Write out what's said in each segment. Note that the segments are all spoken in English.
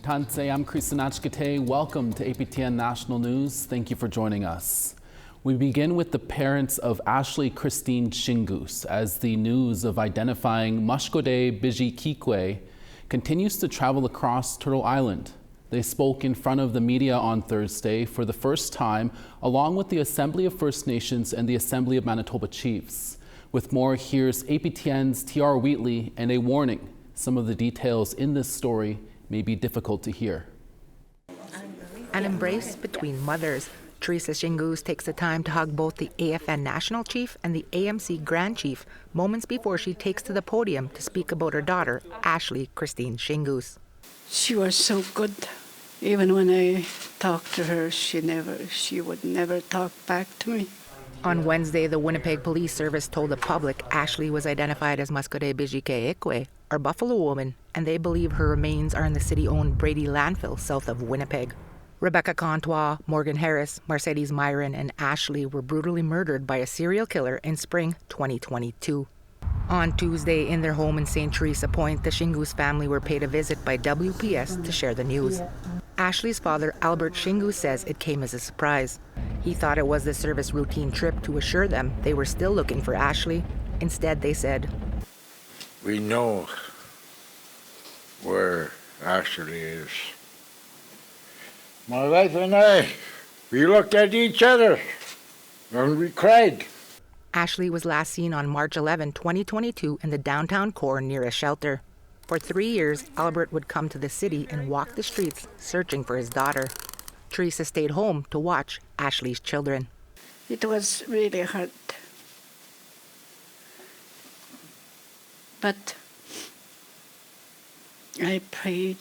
Tansei, I'm Kristanachkate. Welcome to APTN National News. Thank you for joining us. We begin with the parents of Ashlee Shingoose as the news of identifying Mashkode Bijikikwe continues to travel across Turtle Island. They spoke in front of the media on Thursday for the first time, along with the Assembly of First Nations and the Assembly of Manitoba Chiefs. With more, here's APTN's TR Wheatley and a warning. Some of the details in this story may be difficult to hear. An embrace between mothers. Ashlee Shingoose takes the time to hug both the APTN National Chief and the AMC Grand Chief moments before she takes to the podium to speak about her daughter, Ashlee Shingoose. She was so good. Even when I talked to her, she would never talk back to me. On Wednesday, the Winnipeg Police Service told the public Ashlee was identified as Mashkode Bijikikwe, or Buffalo Woman, and they believe her remains are in the city-owned Brady landfill south of Winnipeg. Rebecca Contois, Morgan Harris, Mercedes Myron, and Ashlee were brutally murdered by a serial killer in spring 2022. On Tuesday, in their home in St. Teresa Point, the Shingoose family were paid a visit by WPS to share the news. Ashlee's father, Albert Shingoose, says it came as a surprise. He thought it was the service routine trip to assure them they were still looking for Ashlee. Instead, they said, "We know where Ashlee is. My wife and I, we looked at each other and we cried." Ashlee was last seen on March 11, 2022 in the downtown core near a shelter. For 3 years, Albert would come to the city and walk the streets searching for his daughter. Teresa stayed home to watch Ashlee's children. It was really hard. But I prayed.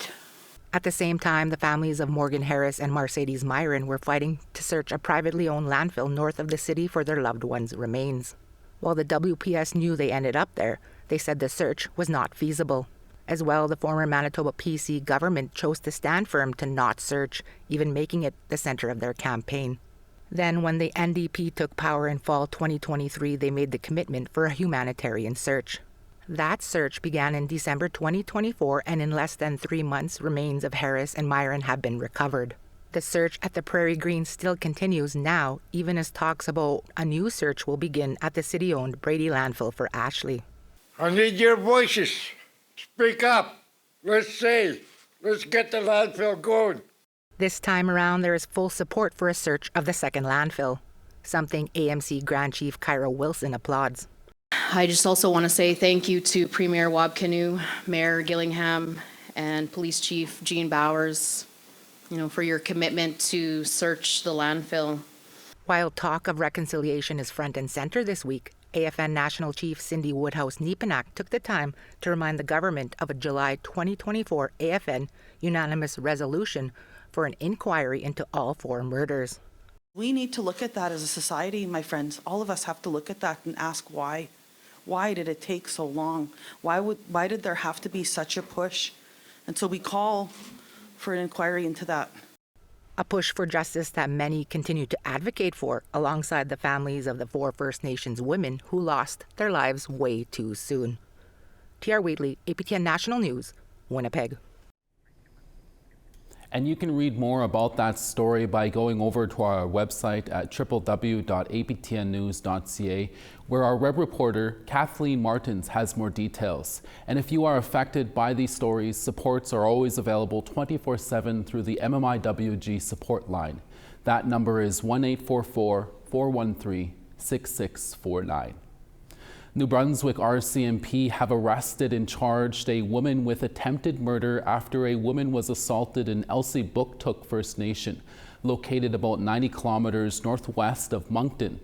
At the same time, the families of Morgan Harris and Mercedes Myron were fighting to search a privately owned landfill north of the city for their loved ones' remains. While the WPS knew they ended up there, they said the search was not feasible. As well, the former Manitoba PC government chose to stand firm to not search, even making it the center of their campaign. Then, when the NDP took power in fall 2023, they made the commitment for a humanitarian search. That search began in December 2024, and in less than 3 months, remains of Harris and Myron have been recovered. The search at the Prairie Green still continues now, even as talks about a new search will begin at the city-owned Brady landfill for Ashlee. I need your voices. Speak up. Let's get the landfill going. This time around, there is full support for a search of the second landfill, something AMC Grand Chief Kyra Wilson applauds. I just also want to say thank you to Premier Wabkanu, Mayor Gillingham, and Police Chief Jean Bowers, for your commitment to search the landfill. While talk of reconciliation is front and center this week, APTN National Chief Cindy Woodhouse-Nepenak took the time to remind the government of a July 2024 APTN unanimous resolution for an inquiry into all 4 murders. We need to look at that as a society, my friends. All of us have to look at that and ask why. Why did it take so long? Why did there have to be such a push? And so we call for an inquiry into that. A push for justice that many continue to advocate for, alongside the families of the 4 First Nations women who lost their lives way too soon. TR Wheatley, APTN National News, Winnipeg. And you can read more about that story by going over to our website at www.aptnnews.ca, where our web reporter Kathleen Martins has more details. And if you are affected by these stories, supports are always available 24/7 through the MMIWG support line. That number is 1-844-413-6649. New Brunswick RCMP have arrested and charged a woman with attempted murder after a woman was assaulted in Elsie Booktook First Nation, located about 90 kilometers northwest of Moncton.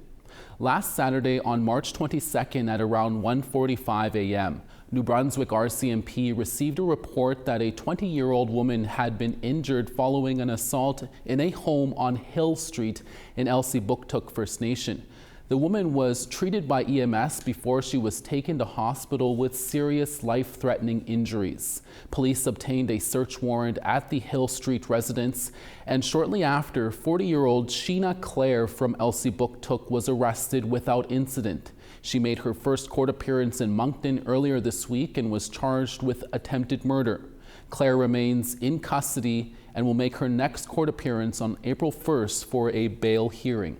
Last Saturday on March 22nd at around 1:45 a.m., New Brunswick RCMP received a report that a 20-year-old woman had been injured following an assault in a home on Hill Street in Elsie Booktook First Nation. The woman was treated by EMS before she was taken to hospital with serious life-threatening injuries. Police obtained a search warrant at the Hill Street residence, and shortly after, 40-year-old Sheena Clare from Elsie Booktook was arrested without incident. She made her first court appearance in Moncton earlier this week and was charged with attempted murder. Claire remains in custody and will make her next court appearance on April 1st for a bail hearing.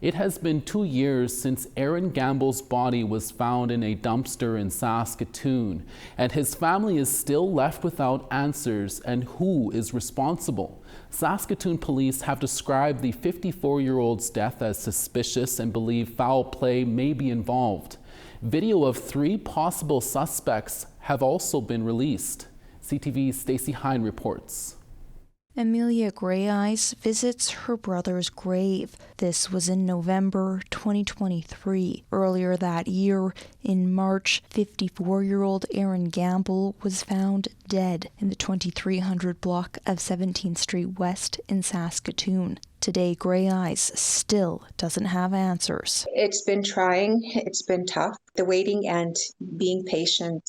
It has been 2 years since Aaron Gamble's body was found in a dumpster in Saskatoon, and his family is still left without answers and who is responsible. Saskatoon police have described the 54-year-old's death as suspicious and believe foul play may be involved. Video of 3 possible suspects have also been released. CTV's Stacey Hine reports. Amelia Greyeyes visits her brother's grave. This was in November 2023. Earlier that year, in March, 54-year-old Aaron Gamble was found dead in the 2300 block of 17th Street West in Saskatoon. Today, Greyeyes still doesn't have answers. It's been trying. It's been tough. The waiting and being patient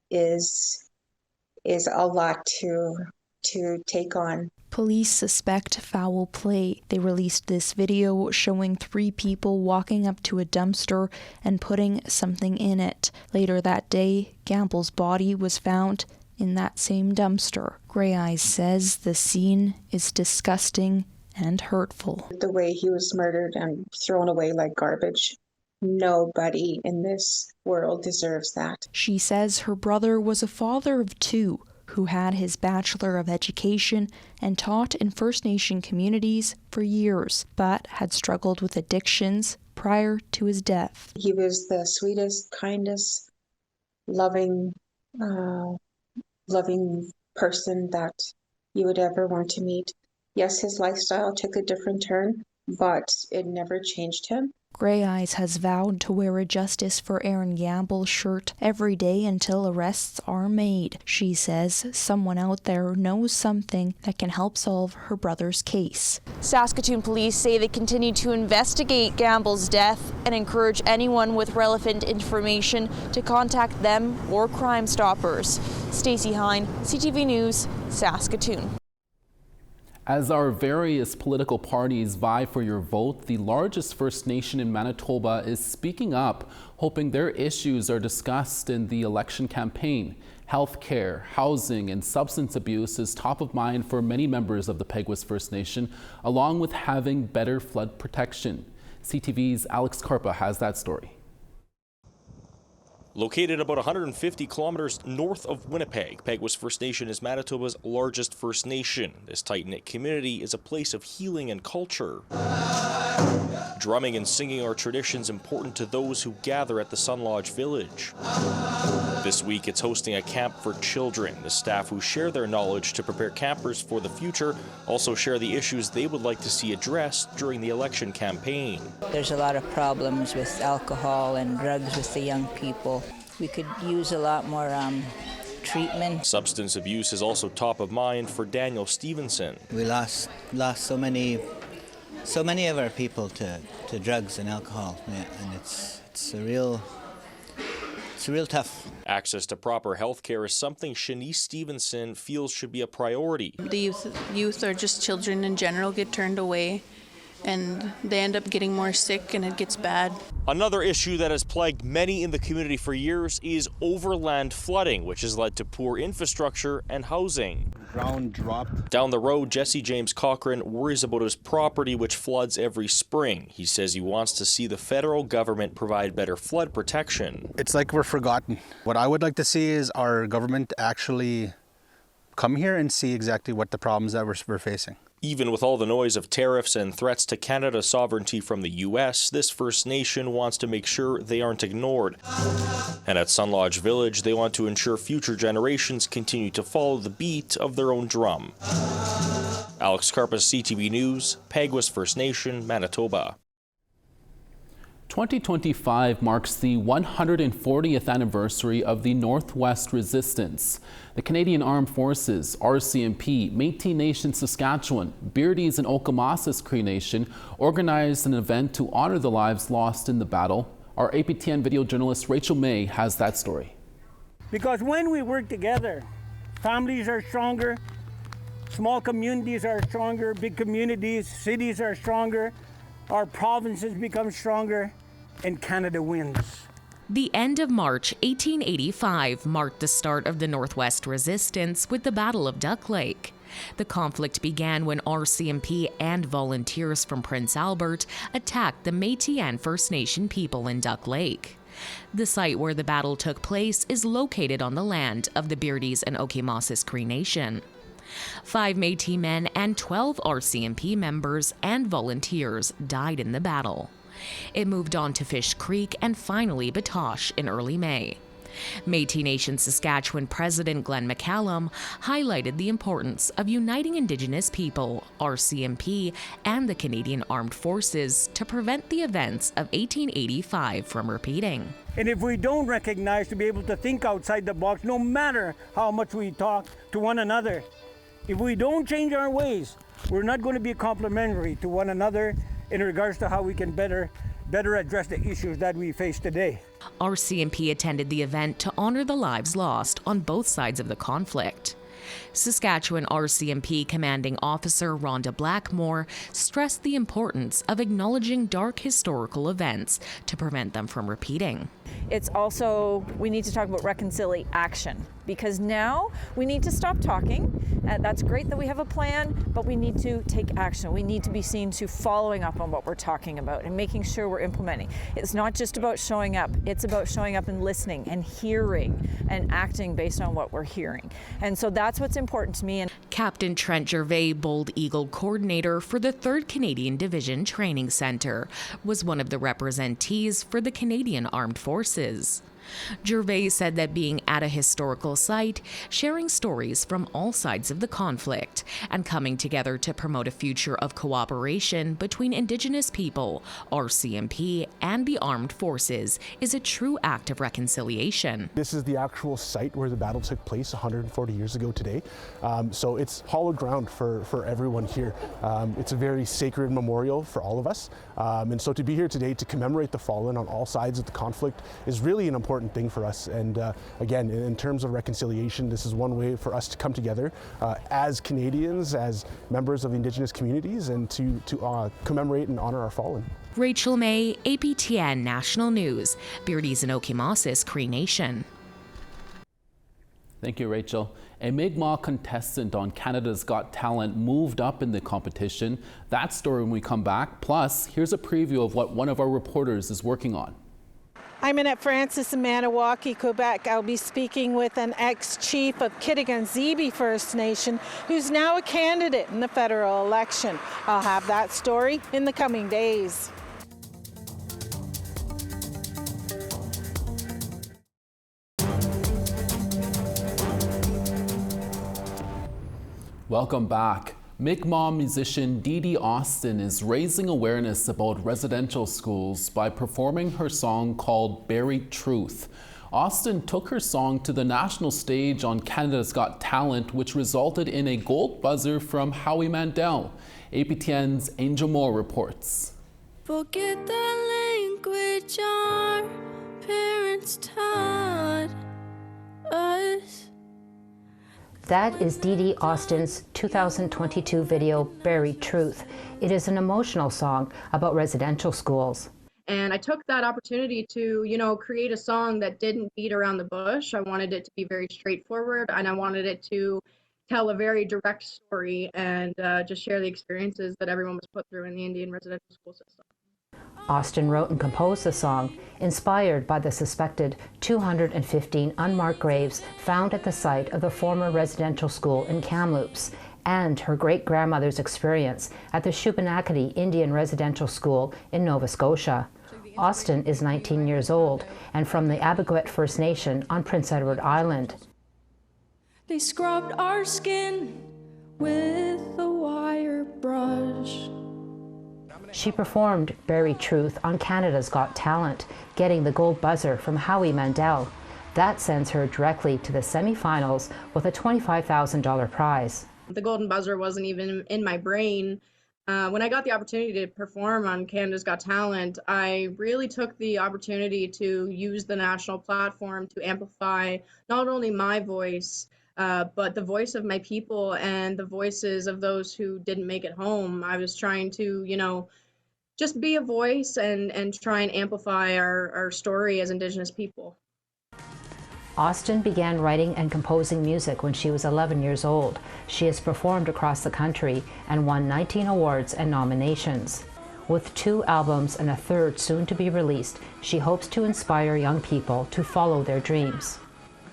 is a lot to take on. Police suspect foul play. They released this video showing 3 people walking up to a dumpster and putting something in it. Later that day, Gamble's body was found in that same dumpster. Greyeyes says the scene is disgusting and hurtful. The way he was murdered and thrown away like garbage. Nobody in this world deserves that. She says her brother was a father of 2 who had his Bachelor of Education and taught in First Nation communities for years, but had struggled with addictions prior to his death. He was the sweetest, kindest, loving person that you would ever want to meet. Yes, his lifestyle took a different turn, but it never changed him. Greyeyes has vowed to wear a Justice for Aaron Gamble shirt every day until arrests are made. She says someone out there knows something that can help solve her brother's case. Saskatoon police say they continue to investigate Gamble's death and encourage anyone with relevant information to contact them or Crime Stoppers. Stacey Hine, CTV News, Saskatoon. As our various political parties vie for your vote, the largest First Nation in Manitoba is speaking up, hoping their issues are discussed in the election campaign. Healthcare, housing, and substance abuse is top of mind for many members of the Peguis First Nation, along with having better flood protection. CTV's Alex Karpa has that story. Located about 150 kilometers north of Winnipeg, Peguis First Nation is Manitoba's largest First Nation. This tight-knit community is a place of healing and culture. Drumming and singing are traditions important to those who gather at the Sun Lodge Village. This week, it's hosting a camp for children. The staff who share their knowledge to prepare campers for the future also share the issues they would like to see addressed during the election campaign. There's a lot of problems with alcohol and drugs with the young people. We could use a lot more treatment. Substance abuse is also top of mind for Daniel Stevenson. We lost so many of our people to drugs and alcohol, and it's a real tough. Access to proper health care is something Shanice Stevenson feels should be a priority. The youth or just children in general get turned away, and they end up getting more sick and it gets bad. Another issue that has plagued many in the community for years is overland flooding, which has led to poor infrastructure and housing. Ground dropped. Down the road, Jesse James Cochran worries about his property, which floods every spring. He says he wants to see the federal government provide better flood protection. It's like we're forgotten. What I would like to see is our government actually come here and see exactly what the problems that we're facing. Even with all the noise of tariffs and threats to Canada's sovereignty from the U.S., this First Nation wants to make sure they aren't ignored. And at Sun Lodge Village, they want to ensure future generations continue to follow the beat of their own drum. Alex Karpa, CTV News, Peguis First Nation, Manitoba. 2025 marks the 140th anniversary of the Northwest Resistance. The Canadian Armed Forces, RCMP, Métis Nation Saskatchewan, Beardies and Okamasas Cree Nation organized an event to honor the lives lost in the battle. Our APTN video journalist Rachel May has that story. Because when we work together, families are stronger, small communities are stronger, big communities, cities are stronger, our provinces become stronger, and Canada wins. The end of March 1885 marked the start of the Northwest Resistance with the Battle of Duck Lake. The conflict began when RCMP and volunteers from Prince Albert attacked the Métis First Nation people in Duck Lake. The site where the battle took place is located on the land of the Beardies and Okemos Cree Nation. 5 Métis men and 12 RCMP members and volunteers died in the battle. It moved on to Fish Creek and finally Batoche in early May. Métis Nation Saskatchewan President Glenn McCallum highlighted the importance of uniting Indigenous people, RCMP, and the Canadian Armed Forces to prevent the events of 1885 from repeating. And if we don't recognize to be able to think outside the box, no matter how much we talk to one another, if we don't change our ways, we're not going to be complementary to one another in regards to how we can better address the issues that we face today. RCMP attended the event to honor the lives lost on both sides of the conflict. Saskatchewan RCMP Commanding Officer Rhonda Blackmore stressed the importance of acknowledging dark historical events to prevent them from repeating. It's also, we need to talk about reconciliation, because now we need to stop talking. That's great that we have a plan, but we need to take action. We need to be seen to following up on what we're talking about and making sure we're implementing. It's not just about showing up, it's about showing up and listening and hearing and acting based on what we're hearing. And so that's what's important to me. And Captain Trent Gervais, Bold Eagle Coordinator for the 3rd Canadian Division Training Centre, was one of the representees for the Canadian Armed Forces. Gervais said that being at a historical site, sharing stories from all sides of the conflict, and coming together to promote a future of cooperation between Indigenous people, RCMP, and the armed forces is a true act of reconciliation. This is the actual site where the battle took place 140 years ago today. So it's hallowed ground for everyone here. It's a very sacred memorial for all of us. And so to be here today to commemorate the fallen on all sides of the conflict is really an important thing for us. And again, in terms of reconciliation, this is one way for us to come together as Canadians, as members of Indigenous communities, and to commemorate and honor our fallen. Rachel May, APTN National News, Beardies and Okemos Cree Nation. Thank you, Rachel. A Mi'kmaq contestant on Canada's Got Talent moved up in the competition. That story when we come back. Plus, here's a preview of what one of our reporters is working on. I'm in at Francis in Maniwaki, Quebec. I'll be speaking with an ex-chief of Kitigan-Zibi First Nation who's now a candidate in the federal election. I'll have that story in the coming days. Welcome back. Mi'kmaq musician Dee Dee Austin is raising awareness about residential schools by performing her song called Buried Truth. Austin took her song to the national stage on Canada's Got Talent, which resulted in a gold buzzer from Howie Mandel. APTN's Angel Moore reports. Forget the language our parents taught us. That is Dee Dee Austin's 2022 video, Buried Truth. It is an emotional song about residential schools. And I took that opportunity to, create a song that didn't beat around the bush. I wanted it to be very straightforward, and I wanted it to tell a very direct story and just share the experiences that everyone was put through in the Indian residential school system. Austin wrote and composed the song, inspired by the suspected 215 unmarked graves found at the site of the former residential school in Kamloops, and her great-grandmother's experience at the Shubenacadie Indian Residential School in Nova Scotia. Austin is 19 years old and from the Abequet First Nation on Prince Edward Island. They scrubbed our skin with a wire brush. She performed Buried Truth on Canada's Got Talent, getting the gold buzzer from Howie Mandel. That sends her directly to the semifinals with a $25,000 prize. The golden buzzer wasn't even in my brain. When I got the opportunity to perform on Canada's Got Talent, I really took the opportunity to use the national platform to amplify not only my voice, but the voice of my people and the voices of those who didn't make it home. I was trying to, just be a voice and try and amplify our story as Indigenous people. Austin began writing and composing music when she was 11 years old. She has performed across the country and won 19 awards and nominations. With 2 albums and a third soon to be released, she hopes to inspire young people to follow their dreams.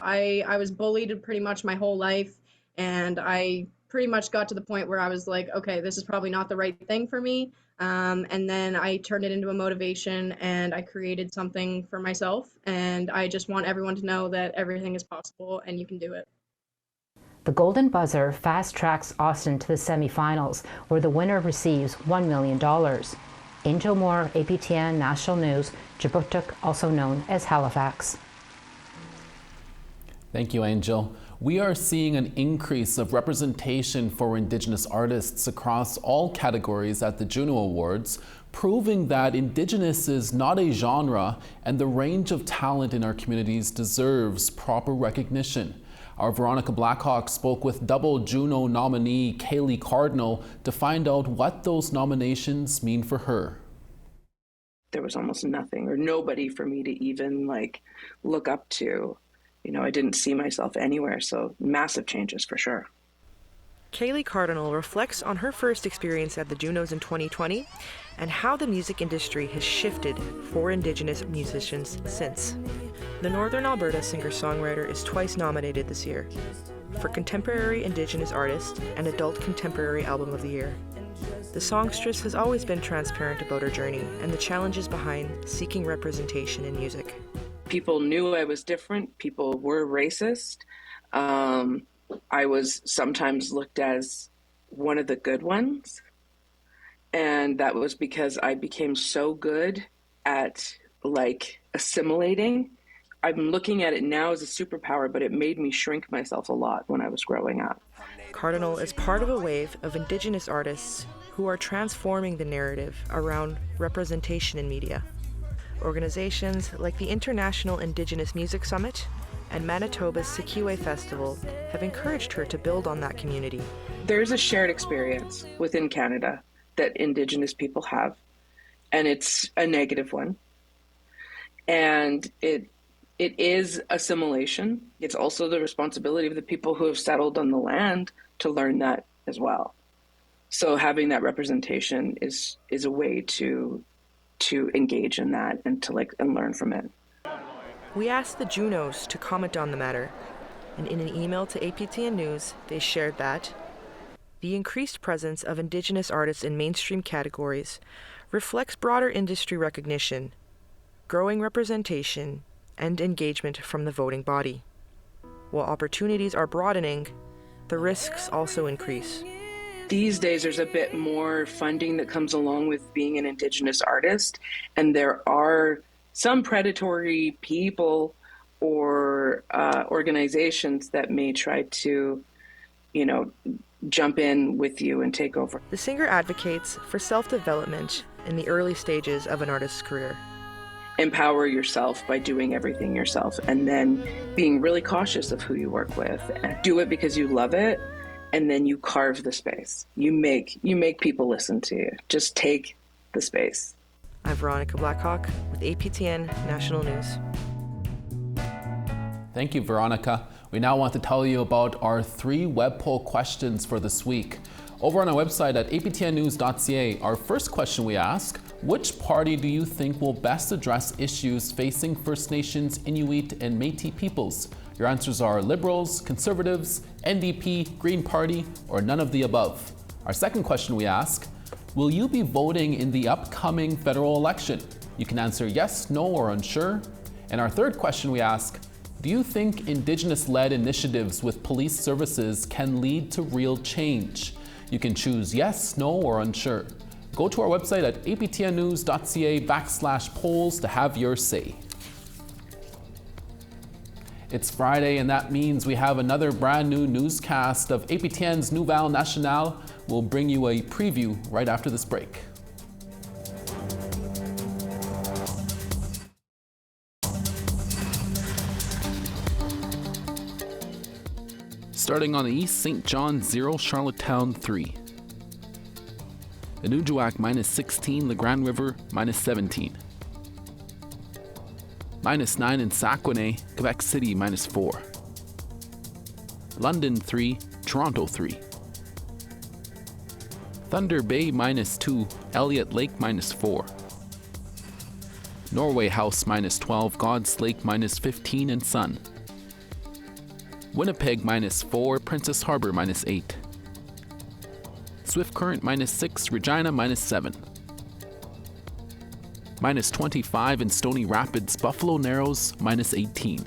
I was bullied pretty much my whole life, and I pretty much got to the point where I was like, okay, this is probably not the right thing for me. And then I turned it into a motivation, and I created something for myself. And I just want everyone to know that everything is possible and you can do it. The Golden Buzzer fast tracks Austin to the semifinals, where the winner receives $1 million. Angel Moore, APTN National News, Jabutuk, also known as Halifax. Thank you, Angel. We are seeing an increase of representation for Indigenous artists across all categories at the Juno Awards, proving that Indigenous is not a genre and the range of talent in our communities deserves proper recognition. Our Veronica Blackhawk spoke with double Juno nominee Kaylee Cardinal to find out what those nominations mean for her. There was almost nothing or nobody for me to even look up to. I didn't see myself anywhere, so massive changes for sure. Kaylee Cardinal reflects on her first experience at the Junos in 2020 and how the music industry has shifted for Indigenous musicians since. The Northern Alberta singer-songwriter is twice nominated this year for Contemporary Indigenous Artist and Adult Contemporary Album of the Year. The songstress has always been transparent about her journey and the challenges behind seeking representation in music. People knew I was different. People were racist. I was sometimes looked as one of the good ones. And that was because I became so good at assimilating. I'm looking at it now as a superpower, but it made me shrink myself a lot when I was growing up. Cardinal is part of a wave of Indigenous artists who are transforming the narrative around representation in media. Organizations like the International Indigenous Music Summit and Manitoba's Sikiwe Festival have encouraged her to build on that community. There's a shared experience within Canada that Indigenous people have, and it's a negative one. And it is assimilation. It's also the responsibility of the people who have settled on the land to learn that as well. So having that representation is a way to engage in that and to and learn from it. We asked the Junos to comment on the matter, and in an email to APTN News, they shared that the increased presence of Indigenous artists in mainstream categories reflects broader industry recognition, growing representation, and engagement from the voting body. While opportunities are broadening, the risks also increase. These days, there's a bit more funding that comes along with being an Indigenous artist, and there are some predatory people or organizations that may try to, jump in with you and take over. The singer advocates for self-development in the early stages of an artist's career. Empower yourself by doing everything yourself, and then being really cautious of who you work with. Do it because you love it. And then you carve the space. You make people listen to you. Just take the space. I'm Veronica Blackhawk with APTN National News. Thank you, Veronica. We now want to tell you about our 3 web poll questions for this week. Over on our website at aptnnews.ca, our first question we ask, which party do you think will best address issues facing First Nations, Inuit, and Métis peoples? Your answers are Liberals, Conservatives, NDP, Green Party, or none of the above. Our second question we ask, will you be voting in the upcoming federal election? You can answer yes, no, or unsure. And our third question we ask, do you think Indigenous-led initiatives with police services can lead to real change? You can choose yes, no, or unsure. Go to our website at aptnnews.ca/polls to have your say. It's Friday, and that means we have another brand new newscast of APTN's Nouvelle Nationale. We'll bring you a preview right after this break. Starting on the East St. John 0, Charlottetown 3. Inujuak -16, the Grand River -17. -9 in Saguenay, Quebec City -4. London 3, Toronto 3. Thunder Bay -2, Elliott Lake -4. Norway House -12, God's Lake -15 and sun. Winnipeg -4, Princess Harbor -8. Swift Current -6, Regina -7. -25 in Stony Rapids, Buffalo Narrows -18.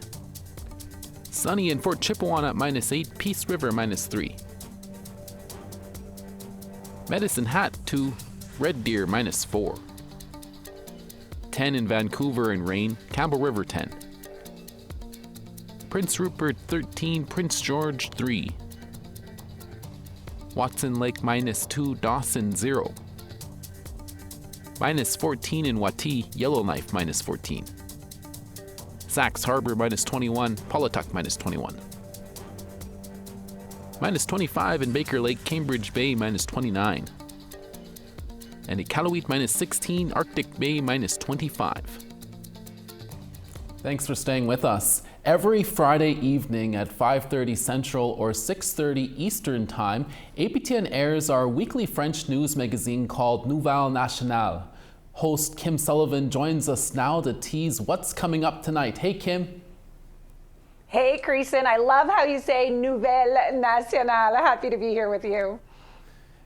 Sunny in Fort Chippewa at -8, Peace River -3. Medicine Hat 2, Red Deer -4. 10 in Vancouver and rain, Campbell River 10. Prince Rupert 13, Prince George 3. Watson Lake -2, Dawson 0. -14 in Wati, Yellowknife -14. Sax Harbor -21, Polituck -21. -25 in Baker Lake, Cambridge Bay -29. And Iqaluit -16, Arctic Bay -25. Thanks for staying with us. Every Friday evening at 5:30 Central or 6:30 Eastern Time, APTN airs our weekly French news magazine called Nouvelle Nationale. Host Kim Sullivan joins us now to tease what's coming up tonight. Hey, Kim. Hey, Creason. I love how you say Nouvelle Nationale. Happy to be here with you.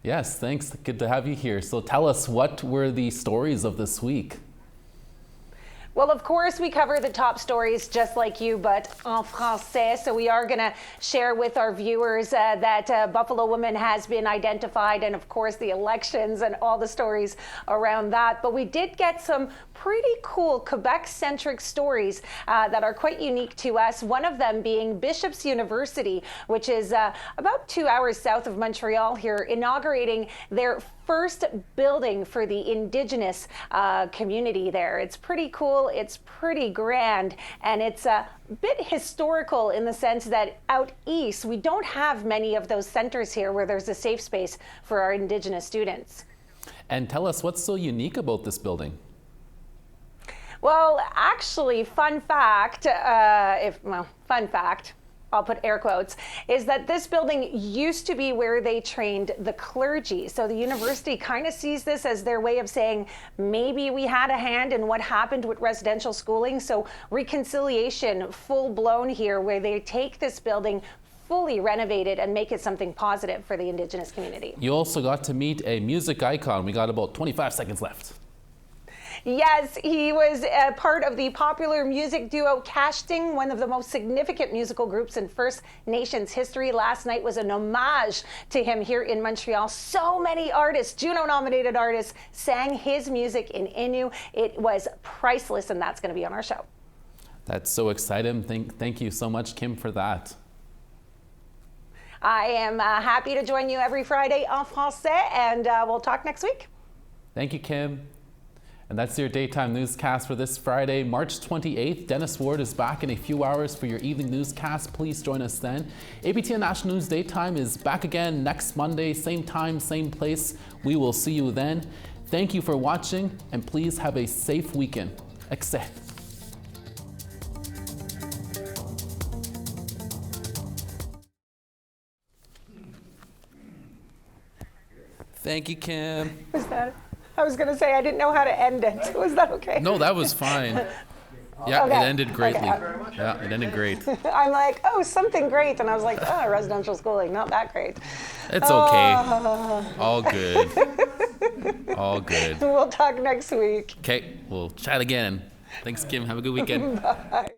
Yes, thanks. Good to have you here. So tell us, what were the stories of this week? Well, of course, we cover the top stories just like you, but en français. So we are going to share with our viewers that a Buffalo woman has been identified, and of course the elections and all the stories around that. But we did get some pretty cool Quebec-centric stories that are quite unique to us. One of them being Bishop's University, which is about 2 hours south of Montreal here, inaugurating their first building for the Indigenous community there. It's pretty cool, it's pretty grand, and it's a bit historical in the sense that out east, we don't have many of those centers here where there's a safe space for our Indigenous students. And tell us, what's so unique about this building? Well, actually, fun fact, I'll put air quotes, is that this building used to be where they trained the clergy. So the university kind of sees this as their way of saying, maybe we had a hand in what happened with residential schooling. So reconciliation, full blown here, where they take this building, fully renovated, and make it something positive for the Indigenous community. You also got to meet a music icon. We got about 25 seconds left. Yes, he was a part of the popular music duo Casting, one of the most significant musical groups in First Nations history. Last night was an homage to him here in Montreal. So many artists, Juno-nominated artists, sang his music in Innu. It was priceless, and that's going to be on our show. That's so exciting. Thank you so much, Kim, for that. I am happy to join you every Friday en français, and we'll talk next week. Thank you, Kim. And that's your daytime newscast for this Friday, March 28th. Dennis Ward is back in a few hours for your evening newscast. Please join us then. APTN National News Daytime is back again next Monday, same time, same place. We will see you then. Thank you for watching, and please have a safe weekend. Excellent. Thank you, Kim. Was that? I was going to say I didn't know how to end it. Was that okay? No, that was fine. Yeah, okay. It ended greatly. Okay. Yeah, it ended great. I'm like, oh, something great. And I was like, oh, residential schooling, not that great. It's okay. All good. All good. We'll talk next week. Okay, we'll chat again. Thanks, Kim. Have a good weekend. Bye.